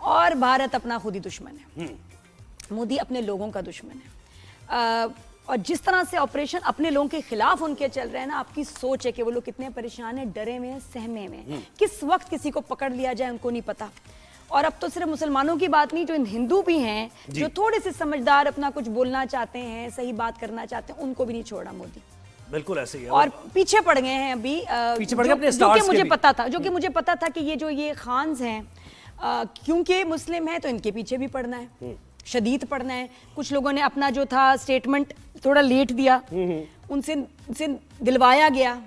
और भारत अपना खुद ही दुश्मन है, मोदी अपने लोगों का दुश्मन है। और जिस तरह से ऑपरेशन अपने लोगों के खिलाफ उनके चल रहे हैं ना, आपकी सोच है कि वो लोग कितने परेशान हैं, डरे हुए हैं, सहमे हुए हैं, किस वक्त किसी को पकड़ लिया जाए उनको नहीं पता। और अब तो सिर्फ मुसलमानों की बात नहीं, जो हिंदू भी हैं, जो थोड़े से समझदार, अपना कुछ बोलना चाहते हैं, सही बात करना चाहते हैं, उनको भी नहीं छोड़ा मोदी। बिल्कुल ऐसे ही है। और पीछे पड़ गए हैं अभी, पीछे पड़ गए अपने जो स्टार्स कि के मुझे भी। पता था, कि ये खान्स हैं, क्योंकि मुस्लिम है तो इनके पीछे भी पड़ना है, शदीद पड़ना है। कुछ लोगों ने अपना जो था स्टेटमेंट थोड़ा लेट दिया, उनसे दिलवाया गया।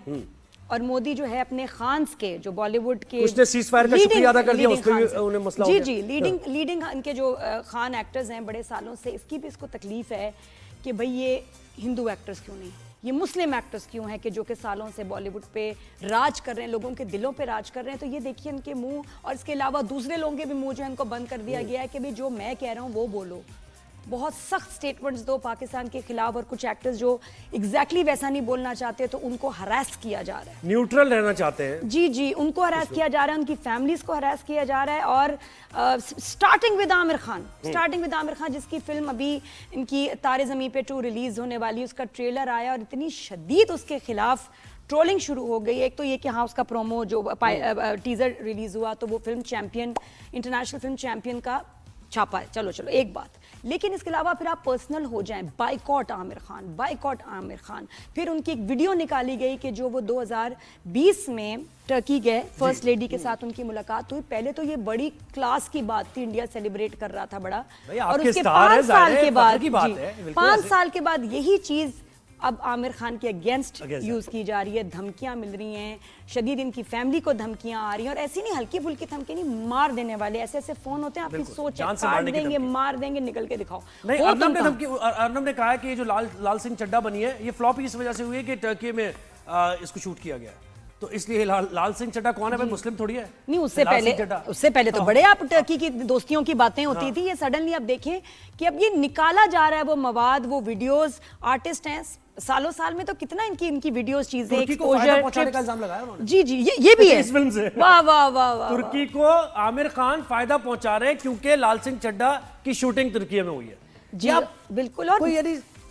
और मोदी जो है अपने खान्स के, जो बॉलीवुड के उसने सीज़फायर का शुक्रिया अदा कर दिया, उस पे भी उन्हें मसला हो जी गया। जी, लीडिंग इनके जो खान एक्टर्स हैं बड़े सालों से, इसकी भी इसको तकलीफ है कि भाई ये हिंदू एक्टर्स क्यों नहीं, ये मुस्लिम एक्टर्स क्यों हैं कि जो कि सालों से बॉलीवुड पे राज कर रहे हैं, लोगों के दिलों पे राज कर रहे हैं। तो ये देखिए इनके मुंह, और इसके अलावा दूसरे लोगों के भी मुंह जो है इनको बंद कर दिया गया है कि भाई जो मैं कह रहा हूँ वो बोलो। बहुत सख्त स्टेटमेंट्स दो पाकिस्तान के खिलाफ, और कुछ एक्टर्स जो एग्जैक्टली वैसा नहीं बोलना चाहते तो उनको हरास किया जा रहा है। न्यूट्रल रहना चाहते हैं। जी जी, उनको हरास किया जा रहा है, उनकी फैमिलीज को हरास किया जा रहा है। और स्टार्टिंग विद आमिर खान, जिसकी फिल्म अभी इनकी तारे ज़मीं पे 2 रिलीज होने वाली, उसका ट्रेलर आया और इतनी शदीद उसके खिलाफ ट्रोलिंग शुरू हो गई। एक तो ये कि हाँ, उसका प्रोमो जो टीजर रिलीज हुआ तो वो film champion, international film champion का छापा है, चलो एक बात। लेकिन इसके अलावा फिर आप पर्सनल हो जाएं, बाइकॉट आमिर खान। फिर उनकी एक वीडियो निकाली गई कि जो वो 2020 में टर्की गए, फर्स्ट लेडी के साथ उनकी मुलाकात हुई। पहले तो ये बड़ी क्लास की बात थी, इंडिया सेलिब्रेट कर रहा था बड़ा, और उसके 5 साल के बाद यही चीज अब आमिर खान के अगेंस्ट यूज की जा रही है। धमकियां मिल रही हैं, शदीद इनकी फैमिली को धमकियां आ रही हैं, और ऐसी नहीं हल्की फुल्की धमकी नहीं, मार देने वाले ऐसे फोन होते हैं, आपकी सोच है, काट देंगे, मार देंगे, निकल के दिखाओ। नहीं, अर्नब ने कहा है कि ये जो लाल सिंह चड्ढा बनी है, ये फ्लॉप इस वजह से हुई है कि टर्की में इसको शूट किया गया, तो इसलिए लाल सिंह चड्ढा कौन है भाई, मुस्लिम थोड़ी है। नहीं, उससे पहले तो बड़े आप टर्की की दोस्तियों की बातें होती थी। ये सडनली अब देखें कि अब ये निकाला जा रहा है, वो मवाद, वो वीडियोस, आर्टिस्ट हैं, सालों साल में तो कितना इनकी वीडियोस, चीजें, एक्सपोजर पहुंचाने का इल्जाम लगाया उन्होंने। जी जी, ये भी है इस फिल्म से। वाह वाह वाह वाह। तुर्की को आमिर खान फायदा पहुंचा रहे हैं क्योंकि लाल सिंह चड्ढा की शूटिंग तुर्की में हुई है। जी बिल्कुल, और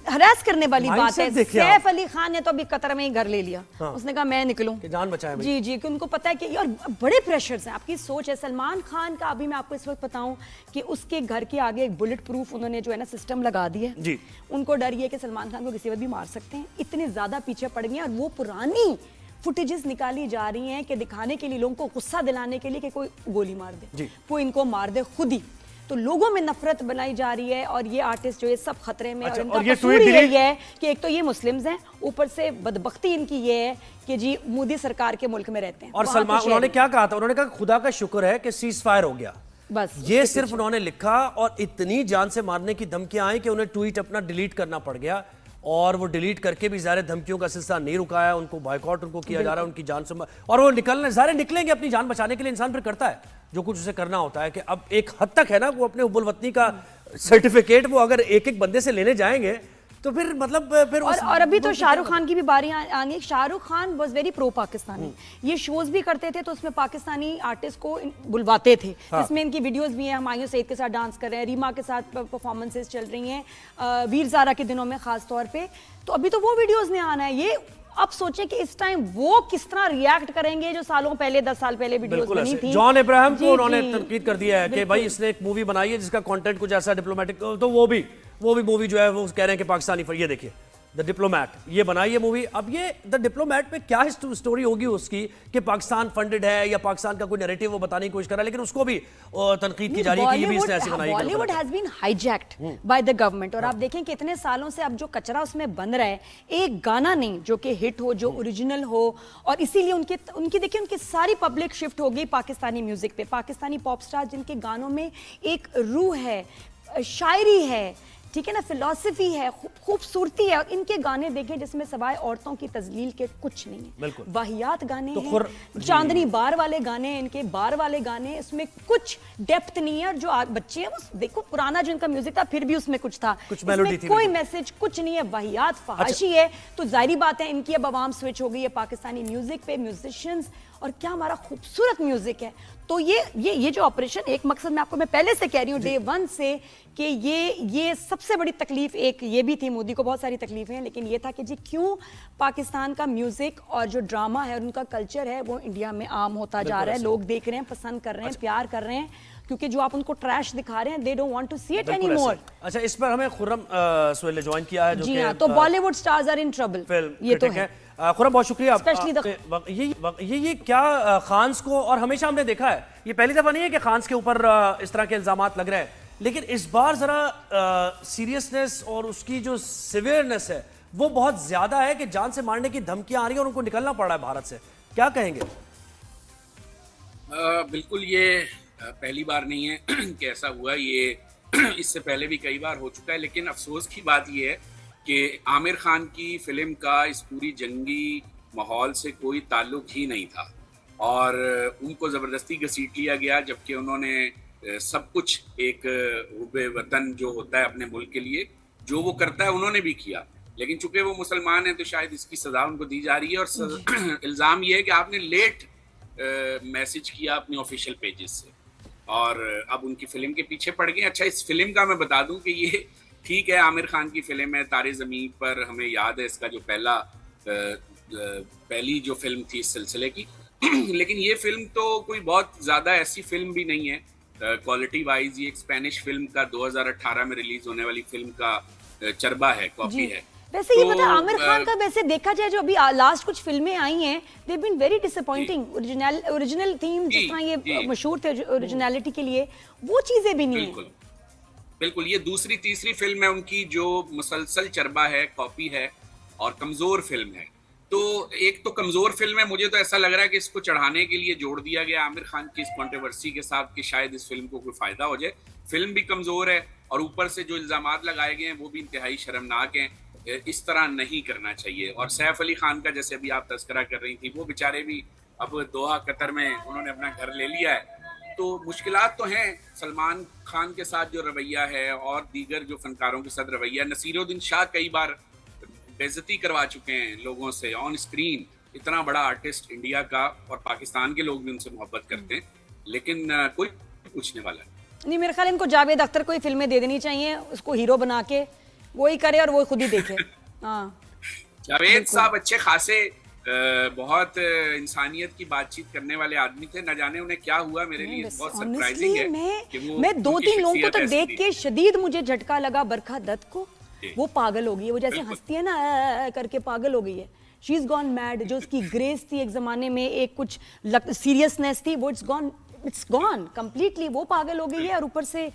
हरास करने वाली बात है। सैफ अली खान ने तो अभी कतर में ही घर ले लिया, उसने कहा मैं निकलूं, जान बचाए। जी जी, कि उनको पता है कि और बड़े प्रेशर्स हैं, आपकी सोच है। सलमान खान का अभी मैं आपको इस वक्त बताऊं कि उसके घर के आगे एक बुलेट प्रूफ उन्होंने जो है ना सिस्टम लगा दिया है। उनको डर ये कि सलमान खान को किसी वक्त भी मार सकते हैं, इतने ज्यादा पीछे पड़ गए हैं। और वो पुरानी फुटेजेस निकाली जा रही हैं कि दिखाने के लिए, लोगों को गुस्सा दिलाने के लिए कि कोई गोली मार दे, कोई इनको मार दे खुद ही। तो लोगों में नफरत बनाई जा रही है, और ये आर्टिस्ट जो ये सब खतरे में। और इनका कसूर यही है कि एक तो ये मुस्लिम्स हैं, ऊपर से बदबख्ती इनकी ये है कि जी मोदी सरकार के मुल्क में रहते हैं। और सलमान, उन्होंने क्या कहा था, उन्होंने कहा खुदा का शुक्र है कि सीज फायर हो गया, बस ये सिर्फ उन्होंने लिखा, और इतनी जान से मारने की धमकियां आई कि उन्हें ट्वीट अपना डिलीट करना पड़ गया। और वो डिलीट करके भी ज़ाहिर धमकियों का सिलसिला नहीं रुकाया, उनको बॉयकॉट उनको किया जा रहा है, उनकी जान से, और वो निकलेंगे अपनी जान बचाने के लिए। इंसान फिर करता है जो कुछ उसे करना होता है, कि अब एक हद तक है ना, वो अपने हुब्बुल वतनी का सर्टिफिकेट वो अगर एक एक बंदे से लेने जाएंगे तो फिर मतलब फिर और अभी तो शाहरुख खान की भी बारी आनी। Shahrukh Khan was very pro Pakistani, ये शोज भी करते थे तो उसमें पाकिस्तानी आर्टिस्ट को बुलवाते थे। इसमें इनकी वीडियोस भी हैं, हुमायूं सईद के साथ डांस कर रहे हैं, रीमा के साथ परफॉर्मेंसेस चल रही हैं, वीर ज़ारा के दिनों में खास तौर पे। तो अभी तो वो वीडियोस ने आना है। ये अब सोचें कि इस टाइम वो किस तरह रिएक्ट करेंगे जो सालों पहले, 10 साल पहले वीडियोस बनी थी। जॉन इब्राहिम को उन्होंने तनकीद कर दिया है कि भाई इसने एक मूवी बनाई है जिसका कंटेंट कुछ ऐसा डिप्लोमेटिक, तो वो भी मूवी जो है वो कह रहे हैं कि पाकिस्तानी, ये देखिए द डिप्लोमैट, ये बनाई है मूवी। अब ये द डिप्लोमैट में क्या स्टोरी होगी उसकी कि पाकिस्तान फंडेड है या पाकिस्तान का कोई नैरेटिव वो बताने की कोशिश कर रहा है, लेकिन उसको भी तनकीद की जा रही है कि ये भी इसने ऐसी बनाई है। Bollywood has been hijacked by the government, और आप देखें कि इतने सालों से अब जो कचरा उसमें बन रहा है, एक गाना नहीं जो कि हिट हो, जो ओरिजिनल हो। और इसीलिए उनकी देखिए उनकी सारी पब्लिक शिफ्ट हो गई पाकिस्तानी म्यूजिक पे। पाकिस्तानी पॉप स्टार जिनके गानों में एक रूह है, शायरी है, ठीक है ना, फिलॉसफी है, खूबसूरती है। और इनके गाने देखें जिसमें सवाए औरतों की तजलील के कुछ नहीं है, वाहियात गाने तो हैं, चांदनी बार वाले गाने हैं, इनके बार वाले गाने, इसमें कुछ डेप्थ नहीं है। और जो बच्चे हैं वो देखो, पुराना जो इनका म्यूजिक था फिर भी उसमें कुछ था, कुछ मेलोडी थी, कोई मैसेज कुछ नहीं है, वाहियात फहाशी है। तो जाहिर बात है इनकी अब आवाम स्विच हो गई है पाकिस्तानी म्यूजिक पे, म्यूजिशियंस और क्या हमारा खूबसूरत म्यूजिक है। तो ये जो ऑपरेशन, एक मकसद मैं पहले से कह रही हूँ डे वन से कि ये सबसे बड़ी तकलीफ एक ये भी थी, मोदी को बहुत सारी तकलीफें हैं, लेकिन ये था कि जी क्यों पाकिस्तान का म्यूजिक और जो ड्रामा है और उनका कल्चर है वो इंडिया में आम होता जा रहा है, लोग देख रहे हैं, पसंद कर रहे हैं, प्यार कर रहे हैं, क्योंकि जो आप उनको ट्रैश दिखा रहे हैं they don't want to see it any more. अच्छा, इस पर हमें खुर्रम सुहेल ने ज्वाइन किया है, जो जी हाँ, तो Bollywood stars are in trouble, film ये तो है। खुर्रम, बहुत शुक्रिया Especially ये क्या खान्स को, और हमेशा हमने देखा है, ये पहली दफा नहीं है कि खान्स के ऊपर इस तरह के इल्जामात लग रहे हैं, लेकिन इस बार जरा सीरियसनेस और उसकी जो सिवियरनेस है वो बहुत ज्यादा है कि जान से मारने की धमकियां आ रही है और उनको निकलना पड़ रहा है भारत से। क्या कहेंगे? बिल्कुल, ये पहली बार नहीं है कि ऐसा हुआ, ये इससे पहले भी कई बार हो चुका है। लेकिन अफसोस की बात ये है कि आमिर खान की फिल्म का इस पूरी जंगी माहौल से कोई ताल्लुक ही नहीं था और उनको ज़बरदस्ती घसीट लिया गया, जबकि उन्होंने सब कुछ एक हुब्बे वतन जो होता है अपने मुल्क के लिए, जो वो करता है उन्होंने भी किया। लेकिन चूंकि वो मुसलमान हैं तो शायद इसकी सज़ा उनको दी जा रही है। और इल्ज़ाम ये है कि आपने लेट मैसेज किया अपने ऑफिशियल पेजेस से और अब उनकी फिल्म के पीछे पड़ गए। अच्छा, इस फिल्म का मैं बता दूं कि ये ठीक है, आमिर खान की फिल्म है तारे ज़मीन पर, हमें याद है इसका जो पहली जो फिल्म थी इस सिलसिले की लेकिन ये फिल्म तो कोई बहुत ज़्यादा ऐसी फिल्म भी नहीं है क्वालिटी वाइज। ये एक स्पेनिश फिल्म का 2018 में रिलीज होने वाली फिल्म का चरबा है, कॉपी है। वैसे तो, ये पता है आमिर खान का, वैसे देखा जाए जो अभी लास्ट कुछ फिल्में आई हैं they been very disappointing. Original theme जिस तरह ये मशहूर थे ओरिजिनलिटी के लिए, वो चीजें भी नहीं है। बिल्कुल, ये दूसरी तीसरी फिल्म है उनकी जो मुसलसल चरबा है, कॉपी है और कमजोर फिल्म है। तो एक तो कमजोर फिल्म है, मुझे तो ऐसा लग रहा है कि इसको चढ़ाने के लिए जोड़ दिया गया आमिर खान की इस कंट्रोवर्सी के साथ कि शायद इस फिल्म को कोई फायदा हो जाए। फिल्म भी कमजोर है और ऊपर से जो इल्जामात लगाए गए हैं वो भी इंतहाई शर्मनाक हैं। इस तरह नहीं करना चाहिए। और सैफ अली खान का जैसे अभी आप तस्करा कर रही थी, वो बेचारे भी अब दोहा कतर में उन्होंने अपना घर ले लिया है। तो मुश्किलात तो हैं। सलमान खान के साथ जो रवैया है और दीगर जो फनकारों के साथ रवैया, नसीरुद्दीन शाह कई बार बेइज्जती करवा चुके हैं लोगों से ऑन स्क्रीन। इतना बड़ा आर्टिस्ट इंडिया का, और पाकिस्तान के लोग भी उनसे मोहब्बत करते हैं, लेकिन कोई पूछने वाला नहीं। मेरे ख्याल इनको जावेद अख्तर को ही फिल्में दे देनी चाहिए, उसको हीरो बना के वो ही करे और वो खुद ही देखे। हाँ, जावेद साहब अच्छे खासे बहुत इंसानियत की बातचीत करने वाले आदमी थे। न जाने उन्हें क्या हुआ, मेरे लिए बहुत सरप्राइजिंग है कि वो, मैं 2-3 लोगों को तो देख के शदीद मुझे झटका लगा। बरखा दत्त को, वो पागल हो गई है, वो जैसे हंसती है ना करके पागल हो गई है। She is gone mad. जो उसकी ग्रेस थी एक जमाने में, एक कुछ सीरियसनेस थी, वो इट्स गॉन कंप्लीटली। वो पागल हो गई है और ऊपर से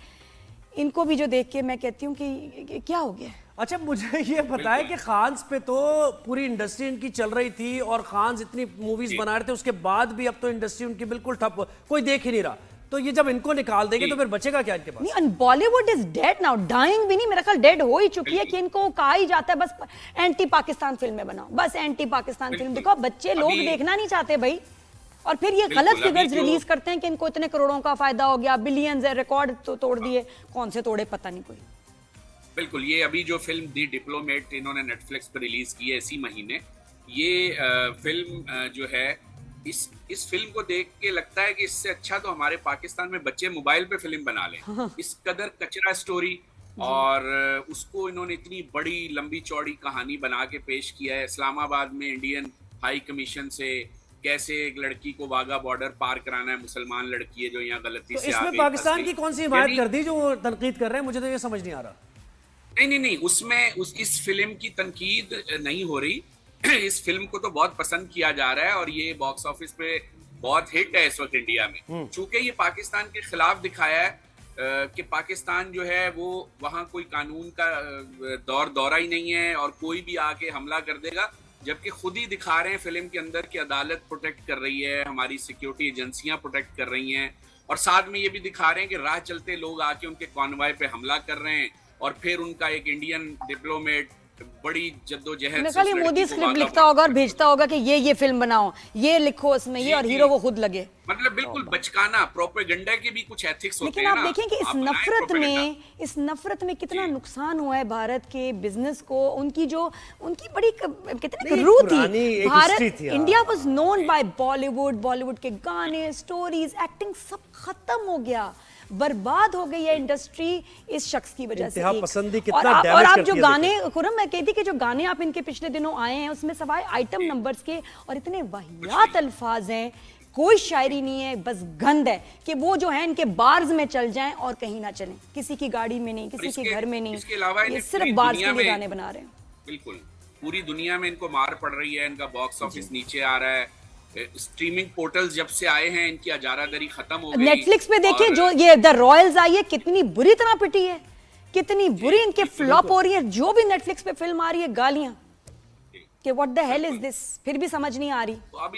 इनको भी जो देख के मैं कहती हूँ कि क्या हो गया। अच्छा, मुझे ये पता है कि खान्स पे तो पूरी इंडस्ट्री इनकी चल रही थी और खान्स इतनी मूवीज बना रहे थे, उसके बाद भी अब तो इंडस्ट्री उनकी बिल्कुल ठप, कोई देख ही नहीं रहा। तो ये जब इनको निकाल देंगे तो फिर बचेगा क्या इनके पास? नहीं, Bollywood is dead now, dying भी नहीं, मेरा ख्याल डेड हो ही चुकी है कि इनको कहा ही जाता है बस एंटी पाकिस्तान फिल्में बनाओ, बस एंटी पाकिस्तान फिल्म दिखाओ। बच्चे लोग देखना नहीं चाहते भाई। और फिर ये गलत फिगर्स रिलीज करते हैं कि इनको इतने करोड़ों का फायदा हो गया, बिलियंस है, रिकॉर्ड तो तोड़ दिए। कौन से तोड़े पता नहीं कोई। बिल्कुल, ये अभी जो फिल्म दी डिप्लोमेट इन्होंने नेटफ्लिक्स पर रिलीज की है इसी महीने, ये फिल्म जो है, इस फिल्म को देख के लगता है कि इससे अच्छा तो हमारे पाकिस्तान में बच्चे मोबाइल पे फिल्म बना लें। इस कदर कचरा स्टोरी, और उसको इन्होंने इतनी बड़ी लंबी चौड़ी कहानी बना के पेश किया है। इस्लामाबाद में इंडियन हाई कमीशन से कैसे एक लड़की को वाघा बॉर्डर पार कराना है, मुसलमान लड़की है जो यहाँ गलती से इसमें पाकिस्तान की कौन सी हिमायत कर दी जो वो तनकीद कर रहे हैं? मुझे तो ये समझ नहीं आ रहा। नहीं, उसमें इस फिल्म की तनकीद नहीं हो रही। इस फिल्म को तो बहुत पसंद किया जा रहा है और ये बॉक्स ऑफिस पे बहुत हिट है इस वक्त इंडिया में। चूंकि ये पाकिस्तान के खिलाफ दिखाया है कि पाकिस्तान जो है वो वहाँ कोई कानून का दौरा ही नहीं है और कोई भी आके हमला कर देगा, जबकि खुद ही दिखा रहे हैं फिल्म के अंदर कि अदालत प्रोटेक्ट कर रही है, हमारी सिक्योरिटी एजेंसियां प्रोटेक्ट कर रही हैं, और साथ में ये भी दिखा रहे हैं कि राह चलते लोग आके उनके कॉन्वॉय पे हमला कर रहे हैं और फिर उनका एक इंडियन डिप्लोमेट बड़ी जद्दोजहद मेरे से ख्याल उस ये लड़की मोदी को स्क्रिप्ट भागा लिखता होगा और भेजता होगा कि ये फिल्म बनाओ, ये लिखो उसमें ये, जी, और जी। हीरो वो खुद लगे। मतलब बिल्कुल बचकाना, प्रोपेगेंडा के भी कुछ एथिक्स होते लेकिन हैं आप ना। देखें कि आप बनाएं प्रोपेगेंडा। इस नफरत में कितना जी। नुकसान हुआ है भारत के बिजनेस को। उनकी बड़ी कहते हैं नहीं, ना, रूह पुरानी थी एक भारत। history थी, हाँ। India was known by Bollywood के गाने, स्टोरीज, एक्टिंग सब खत्म हो गया, बर्बाद हो गई है इंडस्ट्री इस शख्स की वजह से। इंतहा एक। पसंदी और कितना आप damage जो करती है, गाने, खुरम मैं कहती कि जो गाने आप इनके पिछले दिनों आए हैं उसमें सवाए आइटम नंबर्स के और इतने वाहियात अल्फाज हैं, कोई शायरी नहीं है, बस गंद है कि वो जो है इनके बार्स में चल जाएं और कहीं ना चलें, किसी की गाड़ी में नहीं, किसी के घर में नहीं। इसके अलावा ये इन्हें सिर्फ पूरी बार्स दुनिया के लिए में- गाने बना रहे हैं। बिल्कुल पूरी दुनिया में इनको मार पड़ रही है, इनका बॉक्स ऑफिस नीचे आ रहा है। स्ट्रीमिंग पोर्टल्स जब से आए हैं इनकी अजारादारी खत्म हो गई। नेटफ्लिक्स पे देखिए और- जो ये द रॉयल्स आई है, कितनी बुरी तरह पिटी है, कितनी बुरी इनके फ्लॉप हो रही है। जो भी नेटफ्लिक्स पे फिल्म आ रही है गालियां कि what the hell is this, फिर भी समझ नहीं आ रही। तो अब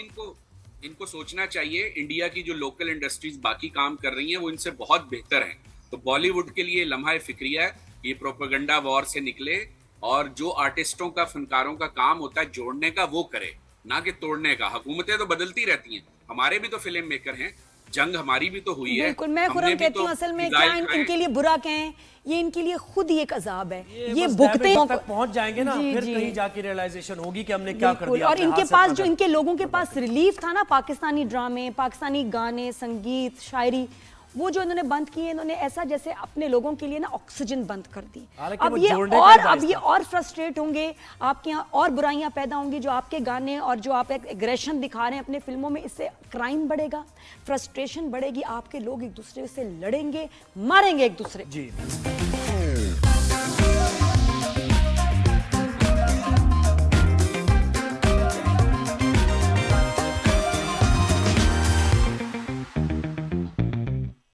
इनको सोचना चाहिए, इंडिया की जो लोकल इंडस्ट्रीज बाकी काम कर रही हैं वो इनसे बहुत बेहतर हैं। तो बॉलीवुड के लिए लम्हा फिक्रिया है, ये प्रोपेगेंडा वॉर से निकले और जो आर्टिस्टों का, फनकारों का काम होता है जोड़ने का, वो करे, ना कि तोड़ने का। हुकूमतें तो बदलती रहती हैं, हमारे भी तो फिल्म मेकर हैं, जंग हमारी भी तो हुई है। बिल्कुल, मैं हमने खुरम भी कहती तो हूँ असल में मिसाइल क्या खाए। इनके लिए बुरा कहें, ये इनके लिए खुद ही एक अजाब है। ये बस भुगते damage तक पहुंच जाएंगे ना, जी, फिर जी। कहीं जाके रियलाइजेशन होगी कि हमने क्या कर बिल्कुल, दिया। और अपने इनके हाथ से पास अपना जो घर। इनके लोगों के पास रिलीफ था ना, पाकिस्तानी ड्रामे, पाकिस्तानी गाने, संगीत, शायरी, वो जो इन्होंने बंद किए, इन्होंने ऐसा जैसे अपने लोगों के लिए ना ऑक्सीजन बंद कर दी। हालांकि अब वो ये जोड़ने का और ही बाइस अब ये था। और फ्रस्ट्रेट होंगे, आपके यहाँ और बुराइयां पैदा होंगी। जो आपके गाने और जो आप एक एग्रेशन दिखा रहे हैं अपने फिल्मों में, इससे क्राइम बढ़ेगा, फ्रस्ट्रेशन बढ़ेगी, आपके लोग एक दूसरे से लड़ेंगे, मारेंगे एक दूसरे। जी